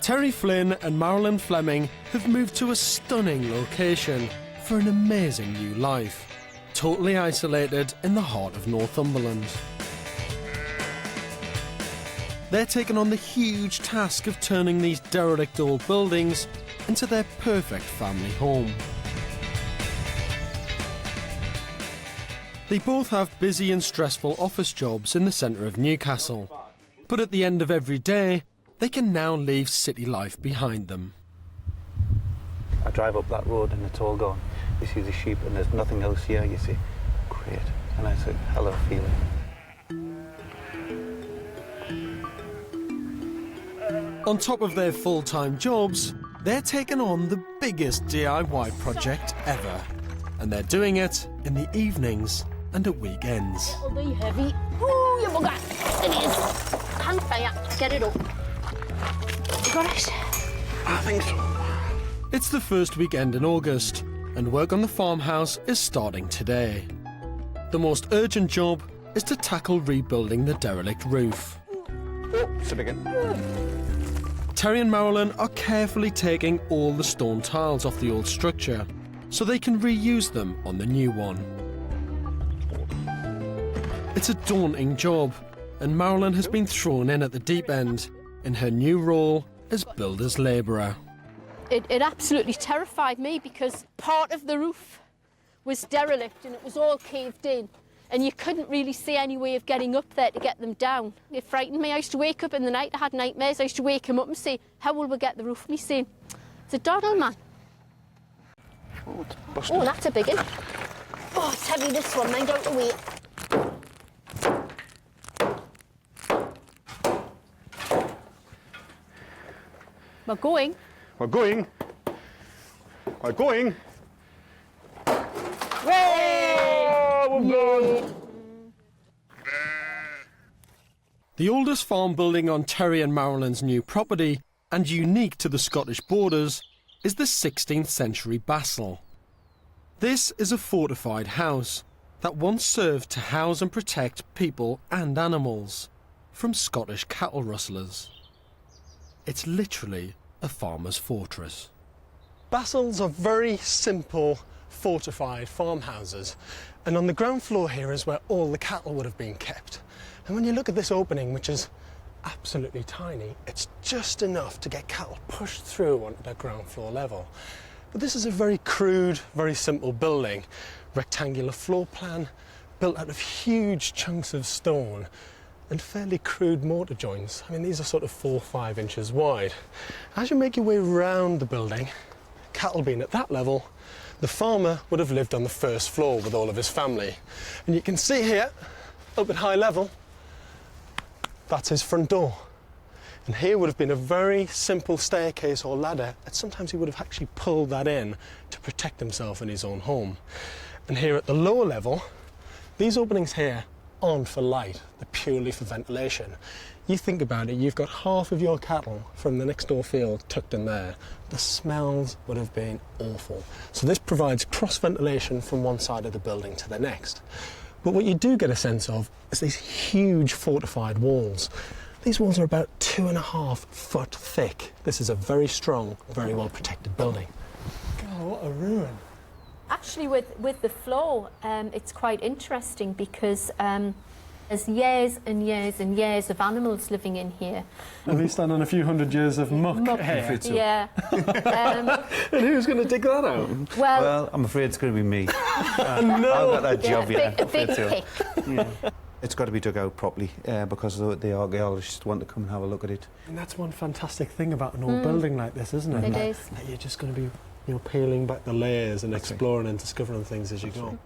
Terry Flynn and Marilyn Fleming have moved to a stunning location for an amazing new life, totally isolated in the heart of Northumberland. They're taking on the huge task of turning these derelict old buildings into their perfect family home. They both have busy and stressful office jobs in the centre of Newcastle, but at the end of every day, they can now leave city life behind them. I drive up that road and it's all gone. You see the sheep and there's nothing else here, you see. Great. And it's a hell of a feeling. On top of their full-time jobs, they're taking on the biggest DIY project ever. And they're doing it in the evenings and at weekends. It'll be heavy. Oh, you bugger. It is. Hang fire. Get it up. You got it? I think so. It's the first weekend in August, and work on the farmhouse is starting today. The most urgent job is to tackle rebuilding the derelict roof. Oh, sit again. Terry and Marilyn are carefully taking all the stone tiles off the old structure so they can reuse them on the new one. It's a daunting job, and Marilyn has been thrown in at the deep end in her new role as builder's labourer. It absolutely terrified me because part of the roof was derelict and it was all caved in and you couldn't really see any way of getting up there to get them down. It frightened me. I used to wake up in the night, I had nightmares. I used to wake him up and say, how will we get the roof? And he's saying, it's a doddle, man. Oh, that's a big one. Oh, it's heavy, this one. Mind out the way. We're going. We're going. We're going. Yay! We're gone. The oldest farm building on Terry and Marilyn's new property, and unique to the Scottish borders, is the 16th century Basel. This is a fortified house that once served to house and protect people and animals from Scottish cattle rustlers. It's literally a farmer's fortress. Basels are very simple, fortified farmhouses, and on the ground floor here is where all the cattle would have been kept. And when you look at this opening, which is absolutely tiny, it's just enough to get cattle pushed through onto the ground floor level. But this is a very crude, very simple building. Rectangular floor plan, built out of huge chunks of stone and fairly crude mortar joints. I mean, these are sort of 4 or 5 inches wide. As you make your way round the building, cattle being at that level, the farmer would have lived on the first floor with all of his family. And you can see here, up at high level, that's his front door. And here would have been a very simple staircase or ladder, and sometimes he would have actually pulled that in to protect himself in his own home. And here at the lower level, these openings here aren't for light, they're purely for ventilation. You think about it, you've got half of your cattle from the next door field tucked in there. The smells would have been awful. So this provides cross ventilation from one side of the building to the next. But what you do get a sense of is these huge fortified walls. These walls are about 2.5 foot thick. This is a very strong, very well protected building. God, what a ruin. Actually, with the floor, it's quite interesting because there's years and years and years of animals living in here. At least on a few hundred years of muck. Yeah. And who's going to dig that out? Well, I'm afraid it's going to be me. No. I've got that job, yeah. A big pick. Yeah. It's got to be dug out properly because the archaeologists want to come and have a look at it. And that's one fantastic thing about an old building like this, isn't it? It is. That you're just going to be, peeling back the layers and exploring and discovering things as you go.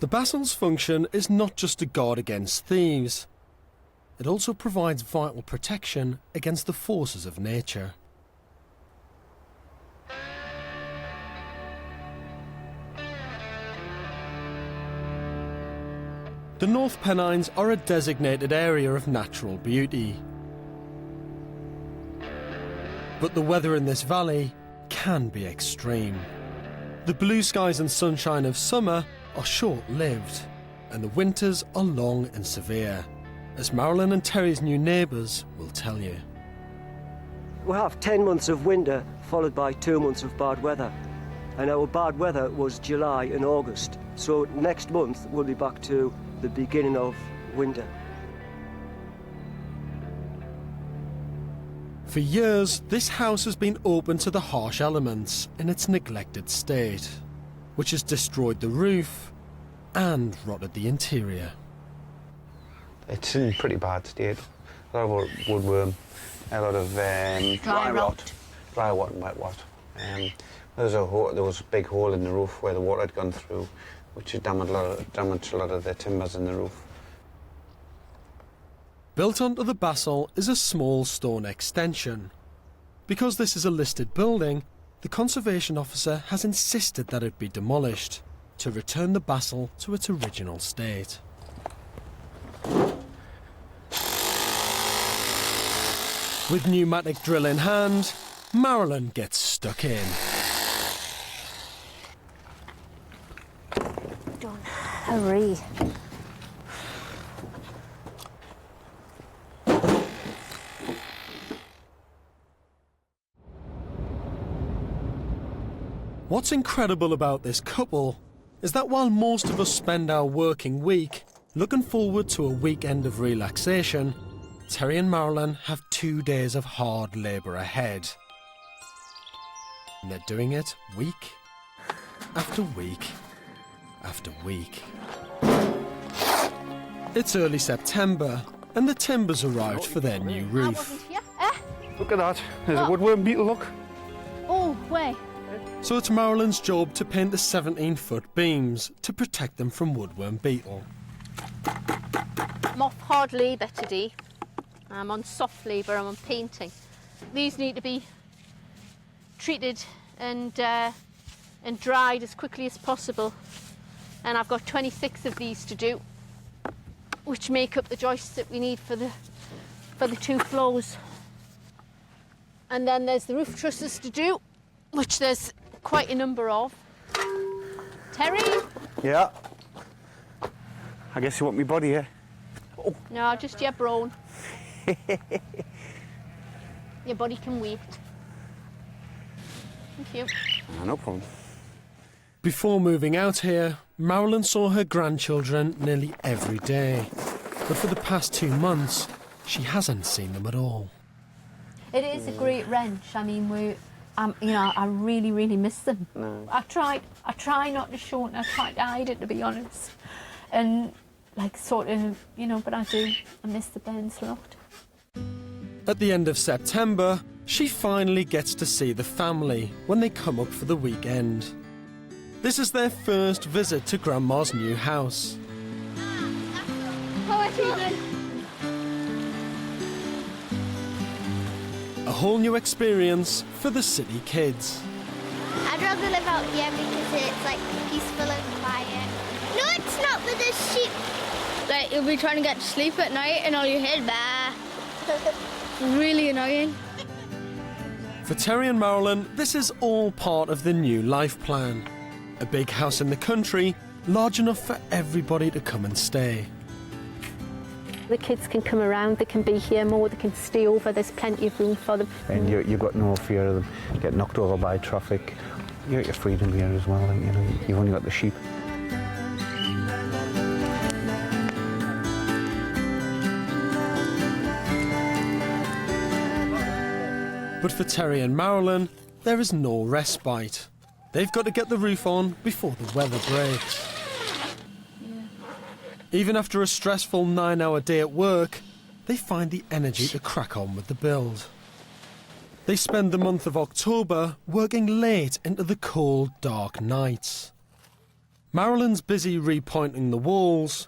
The Basel's function is not just to guard against thieves. It also provides vital protection against the forces of nature. The North Pennines are a designated area of natural beauty. But the weather in this valley can be extreme. The blue skies and sunshine of summer are short-lived, and the winters are long and severe, as Marilyn and Terry's new neighbours will tell you. We have 10 months of winter followed by 2 months of bad weather. And our bad weather was July and August. So next month we'll be back to the beginning of winter. For years, this house has been open to the harsh elements in its neglected state, which has destroyed the roof and rotted the interior. It's in pretty bad state. A lot of woodworm, a lot of dry rot and wet rot. There was a big hole in the roof where the water had gone through, which had damaged a lot of the timbers in the roof. Built onto the basalt is a small stone extension. Because this is a listed building, the conservation officer has insisted that it be demolished to return the basalt to its original state. With pneumatic drill in hand, Marilyn gets stuck in. Don't hurry. What's incredible about this couple is that while most of us spend our working week looking forward to a weekend of relaxation, Terry and Marilyn have 2 days of hard labour ahead. And they're doing it week after week after week. It's early September and the timbers arrived for their new I roof. wasn't here. Eh? Look at that. There's a woodworm beetle, look. Oh, where? So it's Marilyn's job to paint the 17-foot beams to protect them from woodworm beetle. I'm off hard labour today. I'm on soft labour, I'm on painting. These need to be treated and dried as quickly as possible. And I've got 26 of these to do, which make up the joists that we need for the 2 floors. And then there's the roof trusses to do, which there's quite a number of. Terry? Yeah. I guess you want me body here? No, just your brawn. Your body can wait. Thank you. No problem. Before moving out here, Marilyn saw her grandchildren nearly every day. But for the past 2 months, she hasn't seen them at all. It is a great wrench. I mean, I really, really miss them. No. I try not to show it, and I try to hide it, to be honest. And sort of, but I do. I miss the Bens a lot. At the end of September, she finally gets to see the family when they come up for the weekend. This is their first visit to Grandma's new house. How are you? A whole new experience for the city kids. I'd rather live out here because it's peaceful and quiet. No, it's not with the sheep. You'll be trying to get to sleep at night and all you hear, really annoying. For Terry and Marilyn, this is all part of the new life plan. A big house in the country, large enough for everybody to come and stay. The kids can come around, they can be here more, they can stay over, there's plenty of room for them. And you've got no fear of them getting knocked over by traffic. You got your freedom here as well, you've only got the sheep. But for Terry and Marilyn, there is no respite. They've got to get the roof on before the weather breaks. Even after a stressful 9-hour day at work, they find the energy to crack on with the build. They spend the month of October working late into the cold, dark nights. Marilyn's busy repointing the walls,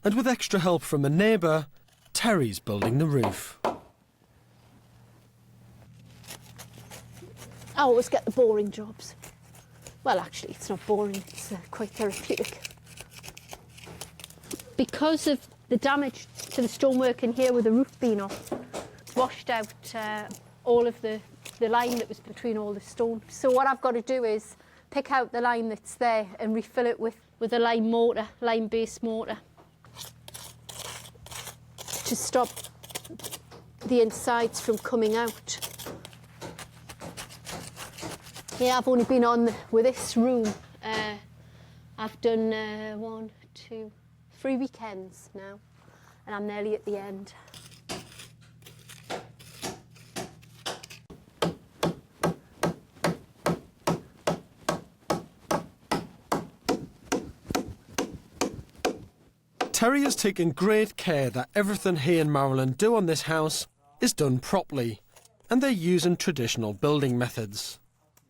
and with extra help from a neighbour, Terry's building the roof. I always get the boring jobs. Well, actually, it's not boring, it's quite therapeutic. Because of the damage to the stonework in here with the roof being off, washed out all of the lime that was between all the stone. So what I've got to do is pick out the lime that's there and refill it with a lime mortar, lime-based mortar, to stop the insides from coming out. Yeah, I've only been on with this room. I've done 1, 2, 3 weekends now, and I'm nearly at the end. Terry has taken great care that everything he and Marilyn do on this house is done properly, and they're using traditional building methods.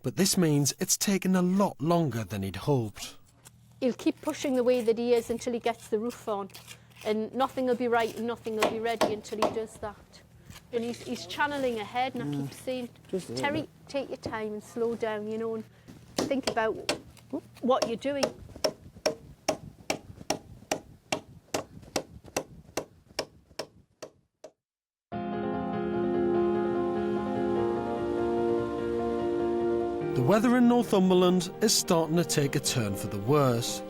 But this means it's taken a lot longer than he'd hoped. He'll keep pushing the way that he is until he gets the roof on, and nothing will be right and nothing will be ready until he does that. And he's channeling ahead, and I keep saying, Terry, take your time and slow down, you know, and think about what you're doing. The weather in Northumberland is starting to take a turn for the worse.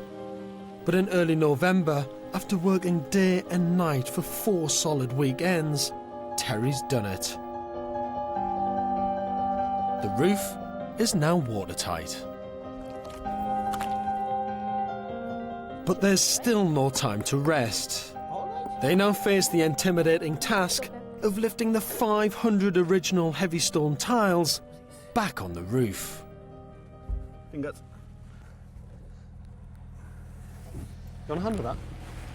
But in early November, after working day and night for 4 solid weekends, Terry's done it. The roof is now watertight. But there's still no time to rest. They now face the intimidating task of lifting the 500 original heavy stone tiles back on the roof. You want a hand with that?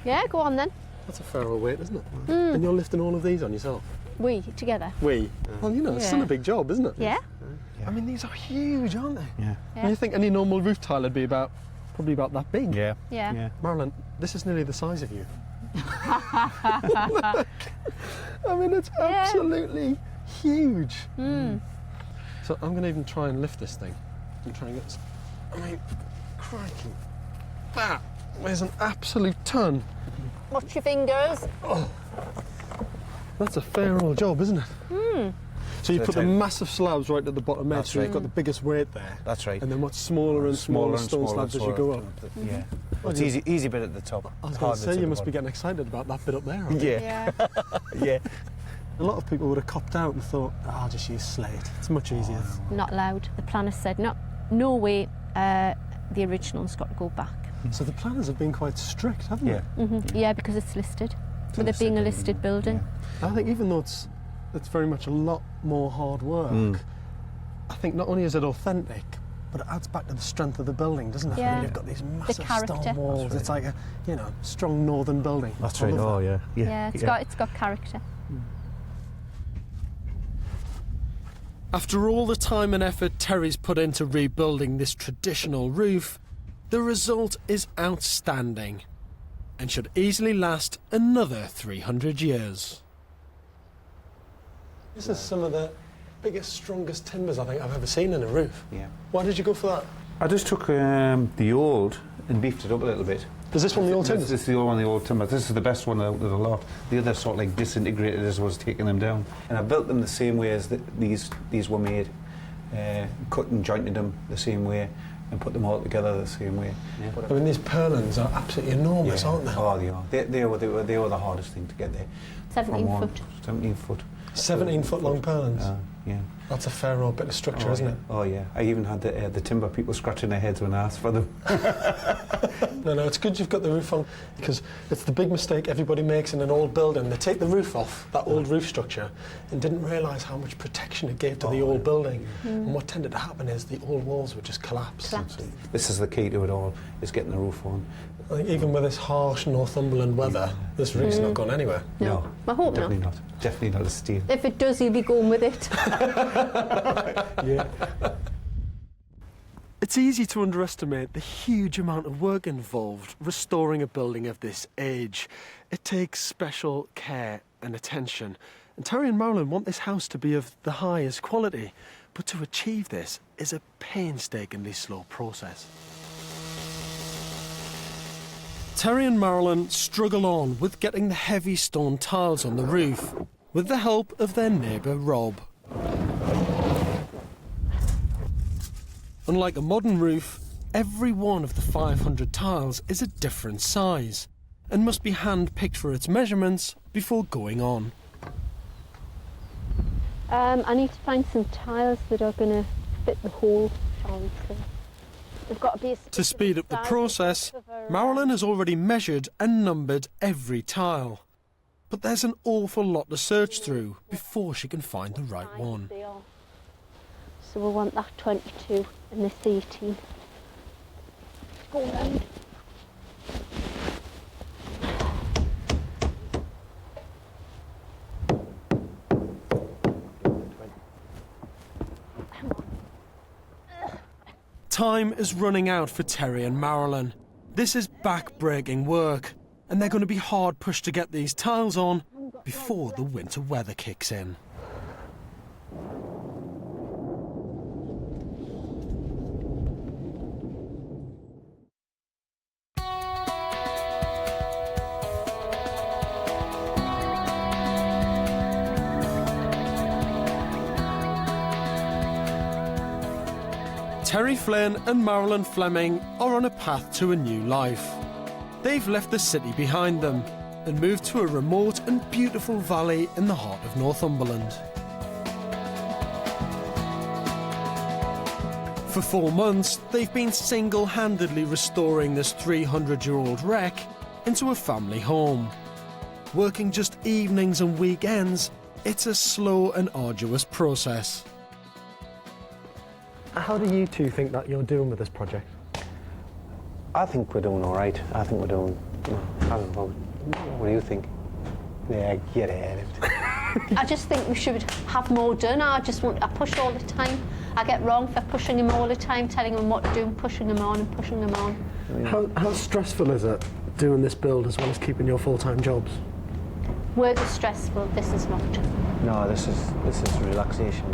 Yeah, go on then. That's a fair old weight, isn't it? And you're lifting all of these on yourself? We, together. We? Well, you know, it's still a big job, isn't it? Yeah? I mean, these are huge, aren't they? Yeah. And you think any normal roof tile would be probably about that big? Yeah. Yeah. Marilyn, this is nearly the size of you. Look. I mean, it's absolutely huge. So I'm going to even try and lift this thing and try and get... I mean, crikey. That weighs an absolute ton. Watch your fingers. That's a fair old job, isn't it? So you put the massive slabs right at the bottom edge, so you've got the biggest weight there. That's right. And then what's smaller and smaller stone slabs as you go up. Yeah. Well, it's easy bit at the top. I was going to say, you must be getting excited about that bit up there. Aren't you? Yeah. Yeah. A lot of people would have copped out and thought, I'll just use slate. It's much easier. Not allowed. The planner said, no way, the original's got to go back. So the planners have been quite strict, haven't they? Yeah, because it's listed. With it being a listed building. I think even though it's very much a lot more hard work, I think not only is it authentic, but it adds back to the strength of the building, doesn't it? Yeah. I mean, you've got these massive character. stone walls. It's like a, strong northern building. That's I right. love Oh, that. yeah. Yeah, it's got character. After all the time and effort Terry's put into rebuilding this traditional roof, the result is outstanding and should easily last another 300 years. This is some of the biggest, strongest timbers I think I've ever seen in a roof. Yeah. Why did you go for that? I just took the old and beefed it up a little bit. Is this one the old timbers? This is the old one, the old timber. This is the best one out of the lot. The other sort of like disintegrated as I was taking them down. And I built them the same way as these were made. Cut and jointed them the same way and put them all together the same way. Yeah. I mean, these purlins are absolutely enormous, aren't they? Oh, they are. They were the hardest thing to get there. 17 foot. 17 foot. 17-foot long purlins. Yeah. That's a fair old bit of structure, isn't it? Oh, yeah. I even had the timber people scratching their heads when I asked for them. No, it's good you've got the roof on, because it's the big mistake everybody makes in an old building. They take the roof off, that old roof structure, and didn't realise how much protection it gave to the old building. And what tended to happen is the old walls would just collapse. This is the key to it all, is getting the roof on. I think even with this harsh Northumberland weather, this roof's not gone anywhere. No. I hope definitely not. Definitely not a steel. If it does, he'll be going with it. Yeah. It's easy to underestimate the huge amount of work involved restoring a building of this age. It takes special care and attention. And Terry and Marilyn want this house to be of the highest quality, but to achieve this is a painstakingly slow process. Terry and Marilyn struggle on with getting the heavy stone tiles on the roof, with the help of their neighbour Rob. Unlike a modern roof, every one of the 500 tiles is a different size and must be hand-picked for its measurements before going on. I need to find some tiles that are going to fit the hole They've got to be To speed up the process, Marilyn has already measured and numbered every tile. But there's an awful lot to search through before she can find the right one. So we want that 22 and this 18. Go round. Time is running out for Terry and Marilyn. This is back-breaking work, and they're going to be hard pushed to get these tiles on before the winter weather kicks in. Terry Flynn and Marilyn Fleming are on a path to a new life. They've left the city behind them and moved to a remote and beautiful valley in the heart of Northumberland. For 4 months, they've been single-handedly restoring this 300-year-old wreck into a family home. Working just evenings and weekends, it's a slow and arduous process. How do you two think that you're doing with this project? I think we're doing all right. I think we're doing... I don't know. What do you think? Yeah, get ahead of it. I just think we should have more done. I push all the time. I get wrong for pushing him all the time, telling him what to do and pushing him on and pushing him on. How stressful is it doing this build as well as keeping your full-time jobs? Work is stressful, this is not. No, this is relaxation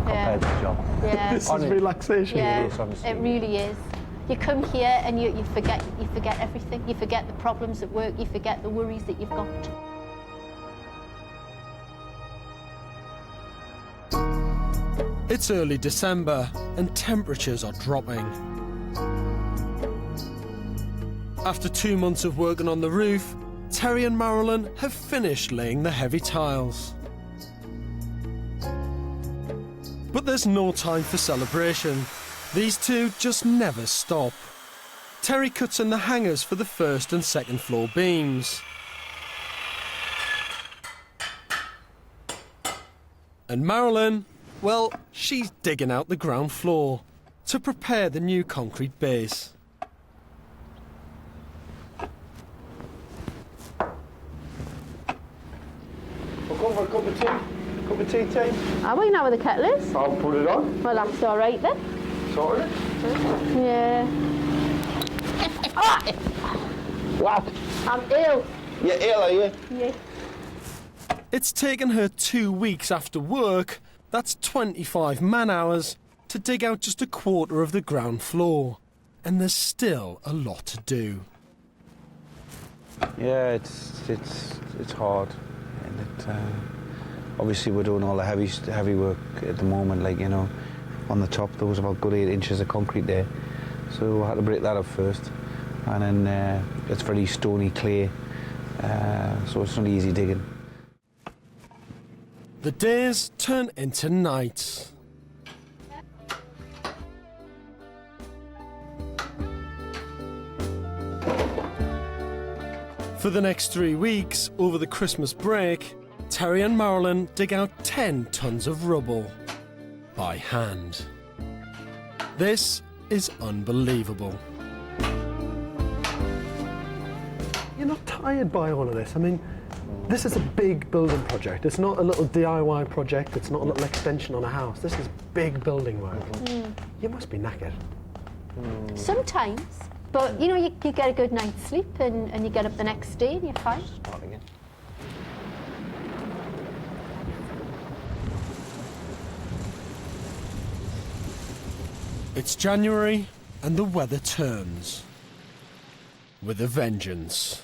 compared to the job. Yeah. This is relaxation. Yeah, It is, honestly. it really is. You come here and you forget everything. You forget the problems at work, you forget the worries that you've got. It's early December and temperatures are dropping. After 2 months of working on the roof, Terry and Marilyn have finished laying the heavy tiles. But there's no time for celebration. These two just never stop. Terry cuts in the hangers for the first and second floor beams. And Marilyn, well, she's digging out the ground floor to prepare the new concrete base. We'll go for a cup of tea. Cup of tea, Tate? Are we now where the kettle is? I'll put it on. Well, that's all right then. Sorted. Yeah. What? I'm ill. You're ill, are you? Yeah. It's taken her 2 weeks after work, that's 25 man-hours, to dig out just a quarter of the ground floor. And there's still a lot to do. Yeah, it's hard, and obviously we're doing all the heavy work at the moment. Like, you know, on the top there was about good 8 inches of concrete there, so I had to break that up first, and then it's very stony clay, so it's not easy digging. The days turn into nights. For the next 3 weeks, over the Christmas break, Terry and Marilyn dig out 10 tons of rubble by hand. This is unbelievable. You're not tired by all of this? I mean, this is a big building project. It's not a little DIY project. It's not a little extension on a house. This is big building work. You must be knackered. Sometimes. But, you know, you get a good night's sleep and you get up the next day and you're fine. Start again. It's January and the weather turns with a vengeance.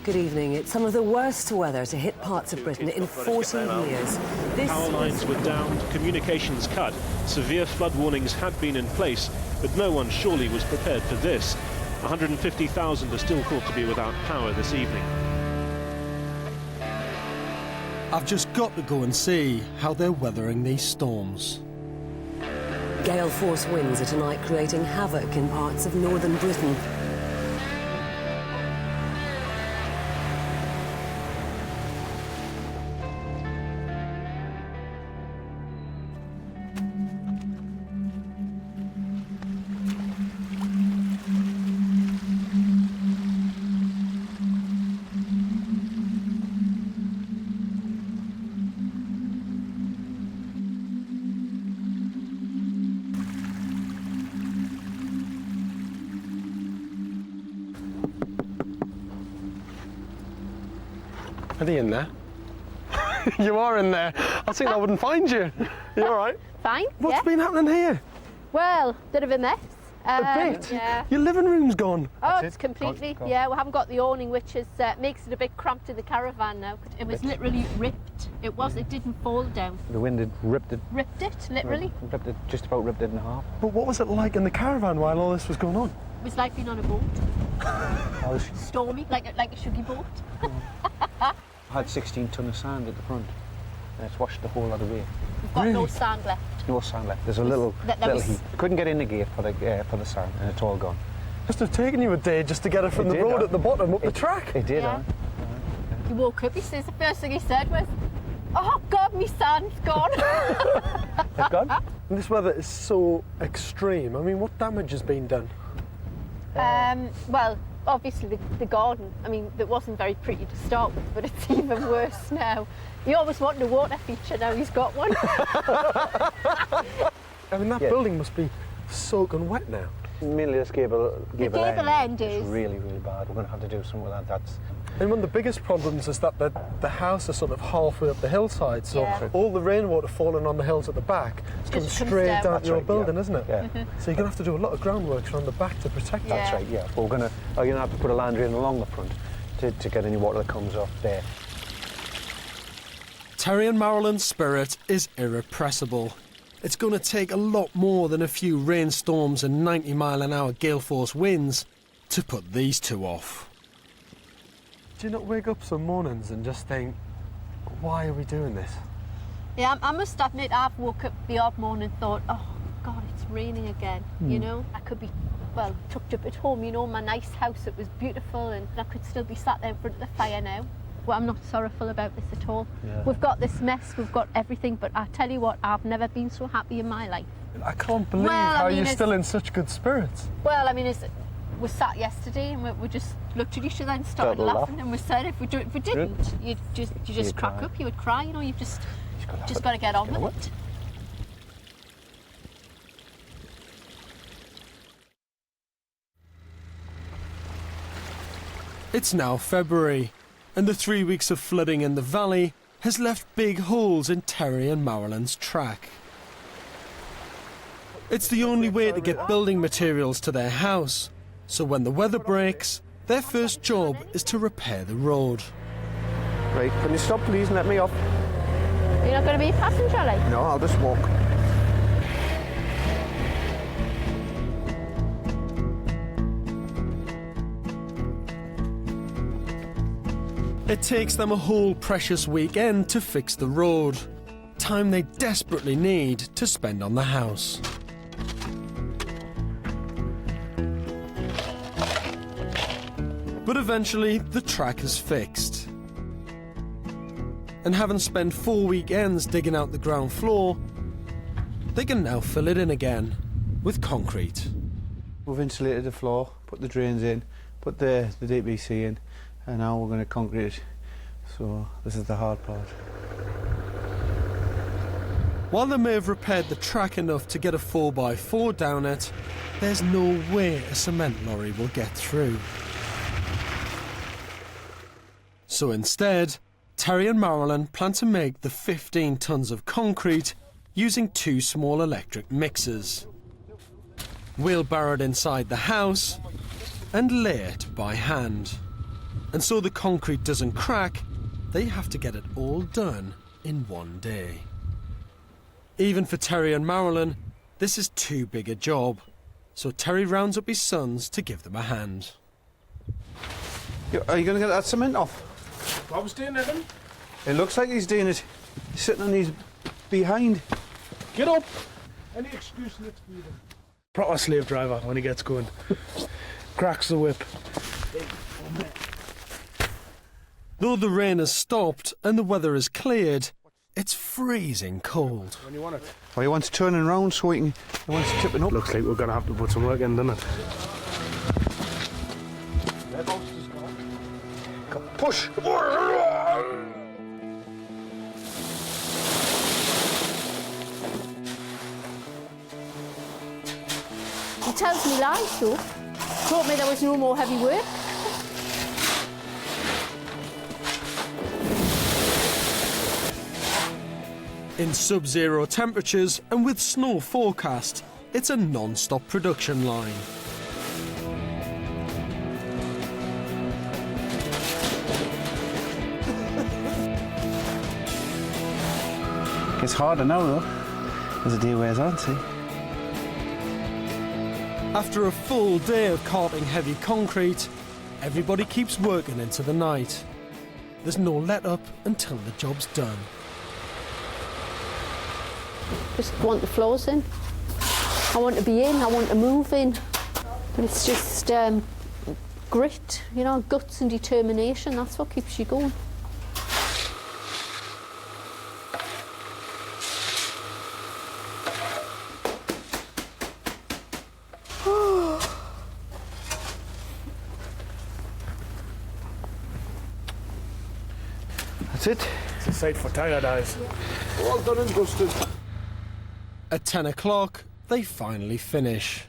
Good evening. It's some of the worst weather to hit parts of Britain in 14 years. Power lines were downed, communications cut. Severe flood warnings had been in place, but no one surely was prepared for this. 150,000 are still thought to be without power this evening. I've just got to go and see how they're weathering these storms. Gale force winds are tonight creating havoc in parts of northern Britain. Are you in there? You are in there. I think I wouldn't find you. You all right? Fine. What's yeah. been happening here? Well, bit of a mess. A bit? Yeah. Your living room's gone. Oh, it's completely. Yeah, we haven't got the awning, which is makes it a bit cramped in the caravan now. It was literally ripped. It was. It didn't fall down. The wind had ripped it. Ripped it, literally. Just about ripped it in half. But what was it like in the caravan while all this was going on? It was like being on a boat. Stormy, like a shuggy boat. I had 16 ton of sand at the front, and it's washed the whole lot away. We've got no sand left. No sand left. There's a little heap. Couldn't get in the gate for the sand, and it's all gone. Must have taken you a day just to get it from the road at the bottom up the track. It did, Yeah. He woke up, he says, the first thing he said was, "Oh God, me sand's gone." It's gone? And this weather is so extreme. I mean, what damage has been done? Well, obviously the garden. I mean, that wasn't very pretty to start with, but it's even worse now. He always wanted a water feature, now he's got one. I mean, that building must be soaking wet now. Mainly this gable end is is really, really bad. We're going to have to do something with that. And one of the biggest problems is that the house is sort of halfway up the hillside, so Yeah. all the rainwater falling on the hills at the back is coming Just comes straight down. down That's to your right, building, yeah. isn't it? Yeah. So you're going to have to do a lot of groundwork around the back to protect that. That's right, yeah. But we're going to have to put a land drain along the front to get any water that comes off there. Terry and Marilyn's spirit is irrepressible. It's going to take a lot more than a few rainstorms and 90-mile-an-hour gale force winds to put these two off. Do you not wake up some mornings and just think, why are we doing this? Yeah, I must admit, I've woke up the odd morning and thought, oh God, it's raining again. You know, I could be, well, tucked up at home, you know, my nice house, it was beautiful, and I could still be sat there in front of the fire now. Well, I'm not sorrowful about this at all. Yeah. We've got this mess, we've got everything, but I tell you what, I've never been so happy in my life. I can't believe how you're still in such good spirits. Well, I mean, we sat yesterday and we just looked at each other and started laughing, and we said if we didn't, you just crack cry. up, you would cry, you know, you've just got to get on with it. It's now February, and the 3 weeks of flooding in the valley has left big holes in Terry and Marilyn's track. It's the only way to get building materials to their house, so when the weather breaks, their first job is to repair the road. Right, can you stop please and let me off? You're not going to be a passenger, like? No, I'll just walk. It takes them a whole precious weekend to fix the road, time they desperately need to spend on the house. But eventually, the track is fixed. And having spent 4 weekends digging out the ground floor, they can now fill it in again with concrete. We've insulated the floor, put the drains in, put the DPC in, and now we're going to concrete it. So this is the hard part. While they may have repaired the track enough to get a 4x4 down it, there's no way a cement lorry will get through. So instead, Terry and Marilyn plan to make the 15 tons of concrete using 2 small electric mixers. Wheelbarrowed inside the house and lay it by hand. And so the concrete doesn't crack, they have to get it all done in one day. Even for Terry and Marilyn, this is too big a job, so Terry rounds up his sons to give them a hand. Are you going to get that cement off? I was doing it then. It looks like he's doing it sitting on his behind. Get up! Any excuse not to be there. Proper slave driver when he gets going. Cracks the whip. Though the rain has stopped and the weather has cleared, it's freezing cold. When you want it. Oh, he wants turning round so he wants tipping up. Looks like we're going to have to put some work in, doesn't it? Push! He tells me lies, though. Told me there was no more heavy work. In sub-zero temperatures and with snow forecast, it's a non-stop production line. It's harder now though, as the day wears on, see. After a full day of carting heavy concrete, everybody keeps working into the night. There's no let-up until the job's done. Just want the floors in. I want to be in, I want to move in. But it's just grit, you know, guts and determination. That's what keeps you going. That's it. It's a sight for tired eyes. All done and dusted. At 10 o'clock, they finally finish.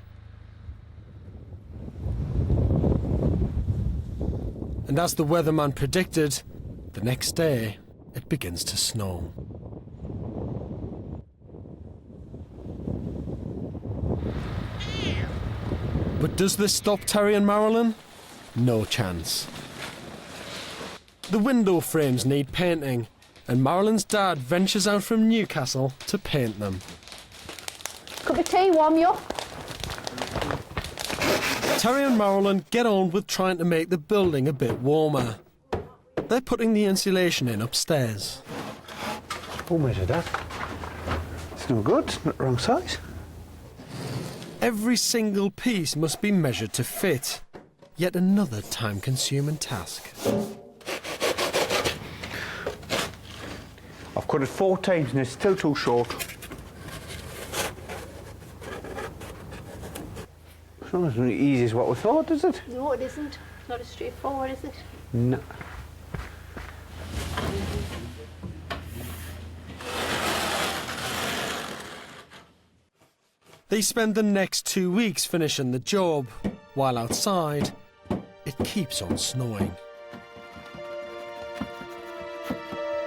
And as the weatherman predicted, the next day, it begins to snow. But does this stop Terry and Marilyn? No chance. The window frames need painting, and Marilyn's dad ventures out from Newcastle to paint them. Cup of tea, warm you up. Terry and Marilyn get on with trying to make the building a bit warmer. They're putting the insulation in upstairs. Who measured that? It's no good, it's not the wrong size. Every single piece must be measured to fit. Yet another time-consuming task. I've cut it 4 times and it's still too short. It's not as easy as what we thought, is it? No, it isn't. Not as straightforward, is it? No. They spend the next 2 weeks finishing the job, while outside, it keeps on snowing.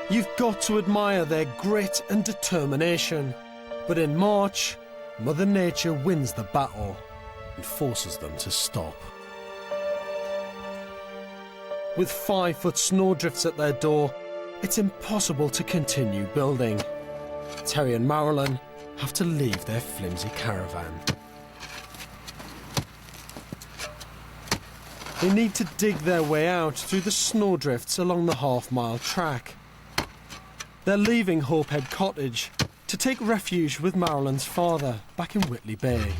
You've got to admire their grit and determination. But in March, Mother Nature wins the battle and forces them to stop. With 5-foot snowdrifts at their door, it's impossible to continue building. Terry and Marilyn have to leave their flimsy caravan. They need to dig their way out through the snowdrifts along the half-mile track. They're leaving Hopehead Cottage to take refuge with Marilyn's father back in Whitley Bay.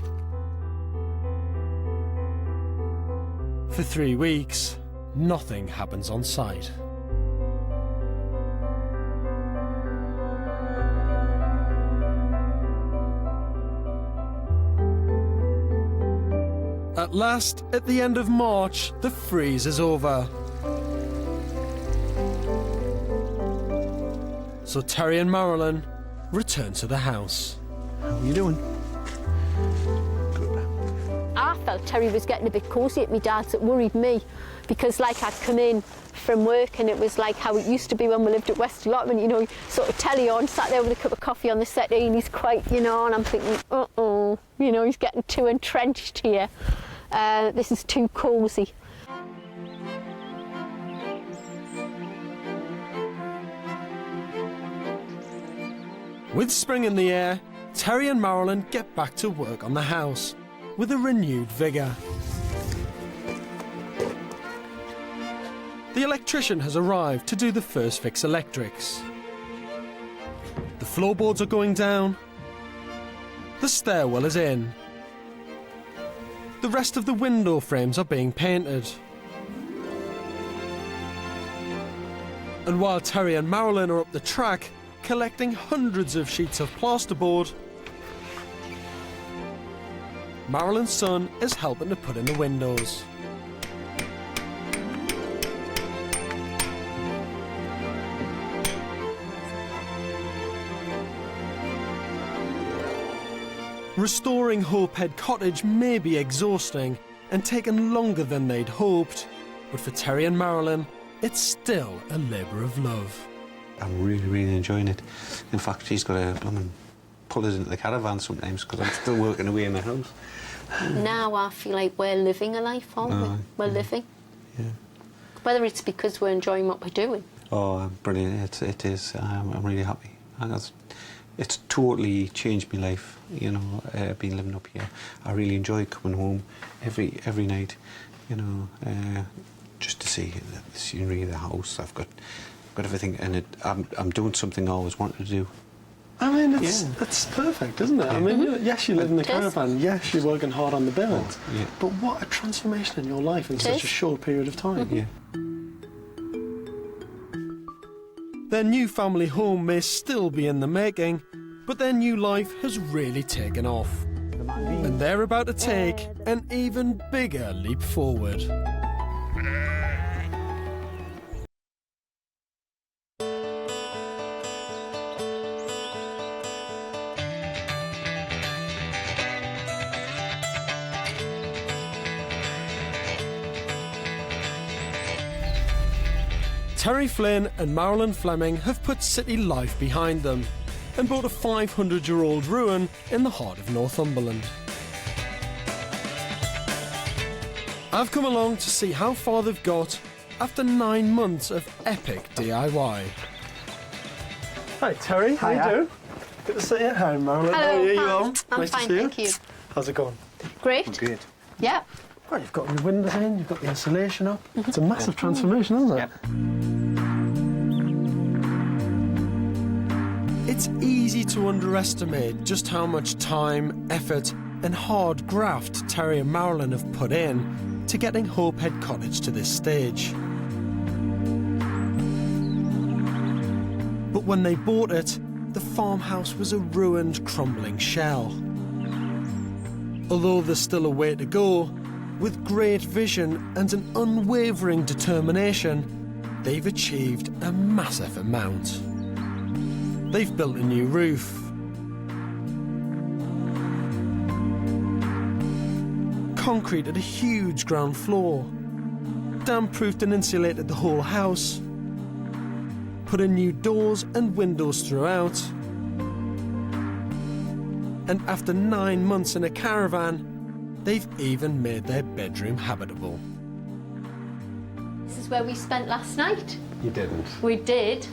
For 3 weeks, nothing happens on site. At last, at the end of March, the freeze is over. So Terry and Marilyn return to the house. How are you doing? I felt Terry was getting a bit cosy at me dad's. It worried me because, like, I'd come in from work and it was like how it used to be when we lived at West Allotment, you know, sort of telly on, sat there with a cup of coffee on the settee and he's quite, you know, and I'm thinking, uh-oh, you know, he's getting too entrenched here. This is too cosy. With spring in the air, Terry and Marilyn get back to work on the house with a renewed vigour. The The electrician has arrived to do the first fix electrics. The floorboards are going down. The stairwell is in. The rest of the window frames are being painted. And while Terry and Marilyn are up the track, collecting hundreds of sheets of plasterboard, Marilyn's son is helping to put in the windows. Restoring Hopehead Cottage may be exhausting and taken longer than they'd hoped, but for Terry and Marilyn, it's still a labour of love. I'm really, really enjoying it. In fact, she's got to pull us into the caravan sometimes because I'm still working away in the house. Now I feel like we're living a life, aren't we? We're living. Yeah. Whether it's because we're enjoying what we're doing. Oh, brilliant. It is. I'm really happy. It's totally changed my life, you know, being living up here. I really enjoy coming home every night, you know, just to see the scenery of the house. I've got everything in it. I'm doing something I always wanted to do. I mean, it's perfect, isn't it? I mean, yes, you live in the caravan, yes, you're working hard on the build, but what a transformation in your life in such a short period of time. Yeah. Their new family home may still be in the making, but their new life has really taken off. And they're about to take an even bigger leap forward. Terry Flynn and Marilyn Fleming have put city life behind them and bought a 500-year-old ruin in the heart of Northumberland. I've come along to see how far they've got after 9 months of epic DIY. Hi, Terry. How you doing? Good to see you. Hi, Marilyn. Hello, How are you? I'm Nice fine, to see you. thank you. How's it going? Great. Good. Yeah. Well, you've got your windows in, you've got the insulation up. It's a massive transformation, isn't it? Yep. It's easy to underestimate just how much time, effort and hard graft Terry and Marilyn have put in to getting Hopehead Cottage to this stage. But when they bought it, the farmhouse was a ruined, crumbling shell. Although there's still a way to go, with great vision and an unwavering determination, they've achieved a massive amount. They've built a new roof, concreted a huge ground floor, damp-proofed and insulated the whole house, put in new doors and windows throughout, and after 9 months in a caravan, they've even made their bedroom habitable. This is where we spent last night. You didn't. We did,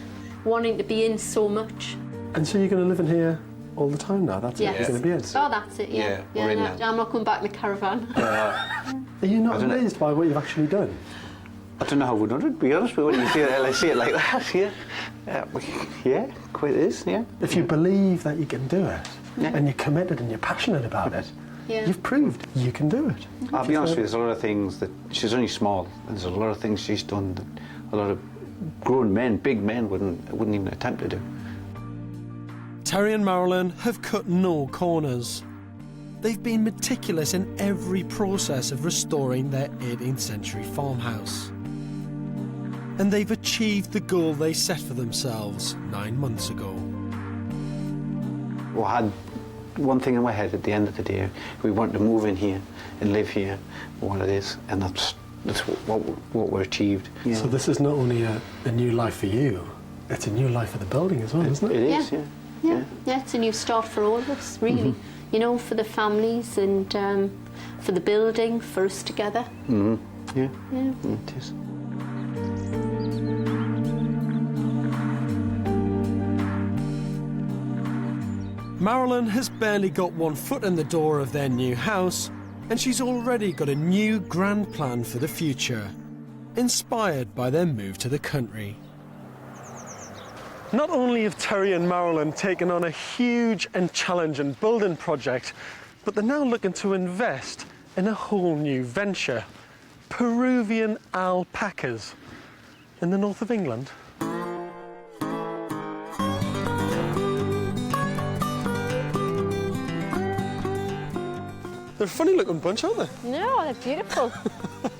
wanting to be in so much. And so you're going to live in here all the time now? That's it? Yes. You're going to be in? Oh, that's it, yeah. Yeah, we're in no, now. I'm not going back in the caravan. Are you not amazed by what you've actually done? I don't know how we've done it, to be honest, but when you see it like that, yeah, quite is, yeah. If you believe that you can do it, and you're committed and you're passionate about it, you've proved you can do it. I'll be honest with you, there's a lot of things that, she's only small, and there's a lot of things she's done that a lot of grown men, big men, wouldn't even attempt to do. Terry and Marilyn have cut no corners. They've been meticulous in every process of restoring their 18th century farmhouse. And they've achieved the goal they set for themselves 9 months ago. Well, I had one thing in my head at the end of the day. We want to move in here and live here, what it is, and that's what we achieved. Yeah. So this is not only a new life for you, it's a new life for the building as well, isn't it? It is, Yeah, it's a new start for all of us, really. You know, for the families and for the building, for us together. Yeah, it is. Marilyn has barely got one foot in the door of their new house, and she's already got a new grand plan for the future. inspired by their move to the country. Not only have Terry and Marilyn taken on a huge and challenging building project, but they're now looking to invest in a whole new venture. Peruvian alpacas in the north of England. They're a funny looking bunch, aren't they? No, they're beautiful.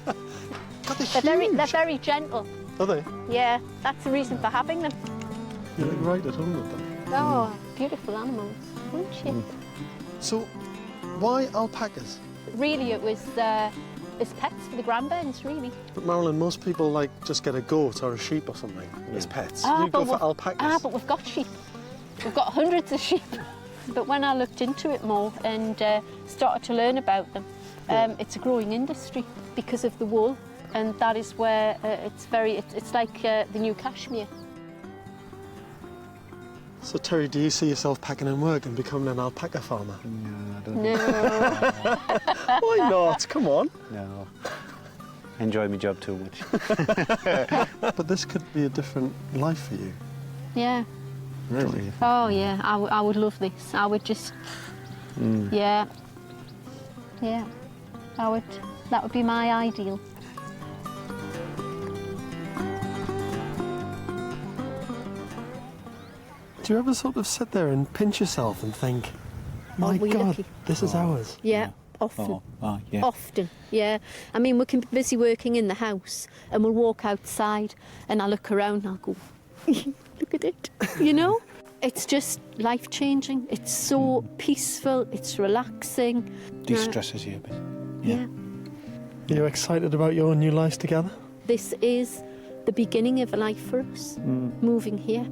God, They're very gentle. Are they? Yeah, that's the reason for having them. You look right at home with them. Oh, beautiful animals, aren't you? So, why alpacas? Really, it was as pets for the grandbairns, really. But Marilyn, most people like just get a goat or a sheep or something as pets. Ah, You go but for alpacas. but we've got sheep. We've got hundreds of sheep. But when I looked into it more and started to learn about them, it's a growing industry because of the wool, and that is where it's like the new cashmere. So Terry, do you see yourself packing in work and becoming an alpaca farmer? No, I don't. No. Why not? Come on. No. I enjoy my job too much. But this could be a different life for you. Yeah. Really? Oh yeah, I would love this. I would just, yeah, that would be my ideal. Do you ever sort of sit there and pinch yourself and think, my we're God, lucky. this is ours? Yeah, often. Yeah. Often, yeah. I mean, we can be busy working in the house and we'll walk outside and I look around and I'll go, look at it, you know? It's just life-changing. It's so peaceful, it's relaxing. De-stresses you a bit. Yeah. Are you excited about your new lives together? This is the beginning of a life for us, moving here.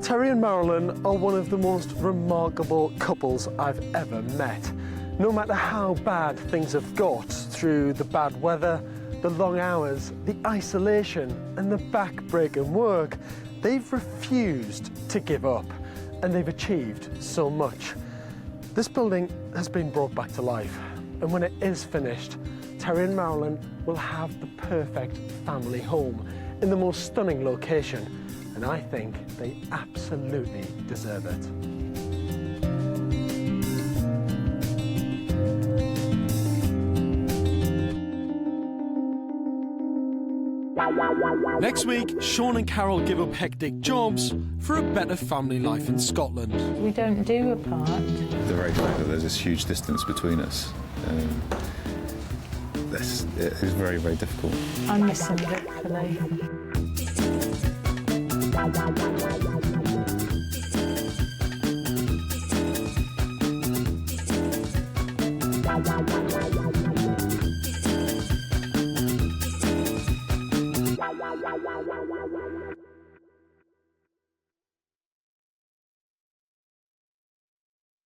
Terry and Marilyn are one of the most remarkable couples I've ever met. No matter how bad things have got through the bad weather, the long hours, the isolation and the back-breaking work, they've refused to give up and they've achieved so much. This building has been brought back to life, and when it is finished, Terry and Marilyn will have the perfect family home in the most stunning location, and I think they absolutely deserve it. Next week, Sean and Carol give up hectic jobs for a better family life in Scotland. We don't do apart. The very fact that there's this huge distance between us, it is very, very difficult. I miss him dreadfully. Wow.